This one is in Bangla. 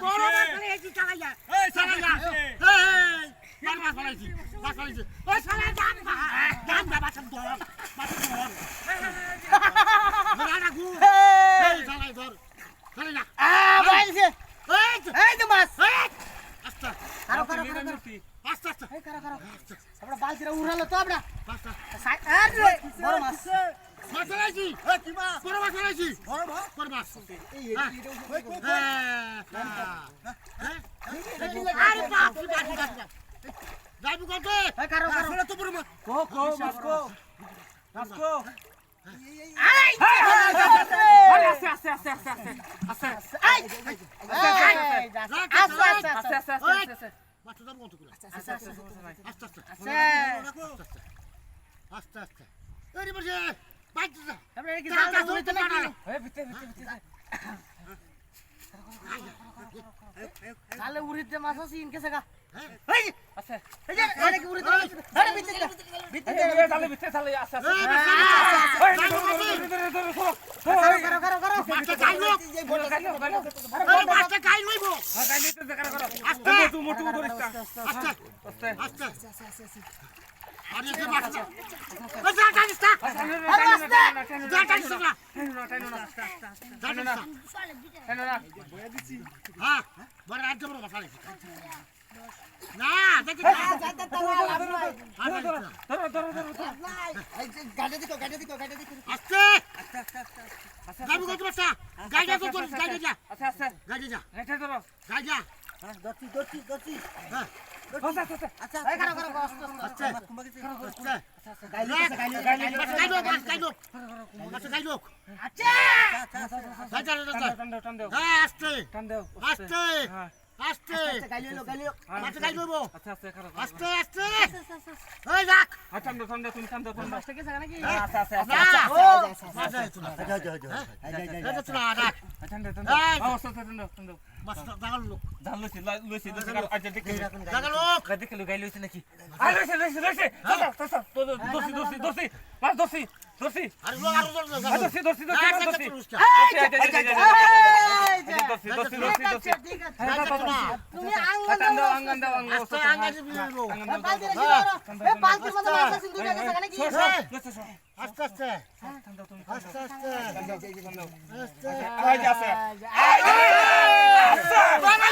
বড় মাছ ফেলেছি চালাইয়া এই চালাইয়া এই বড় মাছ ফেলেছি ওই শালা জান বাবা সব ধর ধর না গু এই চালাই ধর চালাইয়া বাইছে এই তো মাছ আস্তে কারো আস্তে আস্তে এই কারো আমরা বালতিরা উড়ালো তো আমরা আস্তে আরে বড় মাছ মাছ ফেলেছি কি মাছ বড় মাছ ফেলেছি বড় মাছ বড় মাছ আরে বাপ রে বাপ যাইবি করতে এই কারো আসলে তো বড় মাছ কো মাসকো এই আস্তে আস্তে আস্তে আস্তে আস্তে আস্তে এই আস্তে মাছটা দাম কত করে আস্তে আস্তে আস্তে আস্তে এই বসে বাইতে যা আমরা কি জাল ধরতে না এই ভিতরে জালে উড়িতে মাছ আছে ইনকে সেগা এই আস্তে এই যে আরে কি উড়িতে আরে ভিতরে এই তালে ভিতরে তালে আস্তে আস্তে করো মাছটা খাই লোক এই মাছটা খাই লইব আস্তে মোটু ধরিস না আস্তে আস্তে আস্তে আরে যে মাছটা ওই যা জানিস না যা জানিস না জানিস না হ্যাঁ বড় রাজ্য বড় মাছ আনিস না দেখি না গাড়ি দিকো আস্তে যাবি কত মাছটা গাড়ি তো তোর গাড়ি যা আস্তে আস্তে গাড়ি যা এটা ধরো গাড়ি যা দর্শি হ্যাঁ আচ্ছা এই করো আস্তে আস্তে আস্তে গাইলো আচ্ছা গাই লোক আচ্ছা টান দাও হ্যাঁ আস্তে টান দাও আস্তে হ্যাঁ আস্তে গাইলো মাছ গাই লইব আস্তে আস্তে করো আস্তে আস্তে এই রাখ টান দাও তুমি টান দাও মাছটা কি জায়গা নাকি আস্তে আস্তে না ও মাছ আছে না যা এটা তো না রাখ টান দাও আস্তে টান দাও মাছ দাগাল লোক ধান লইছি আজ দেখে দাগাল লোক দেখে গাই লইছি নাকি আরে লইছি দোসি মাছ দোসি আর লোক আর লোক দোসি দোসি ঠিক আছে তুমি আঙ্গান দাও আস্তে আঙ্গাজি বিলো বালতি রেখে দাও এই বালতির মধ্যে মাছ আছে দুইটা জায়গা নাকি আস্তে আস্তে আস্তে আস্তে বাবা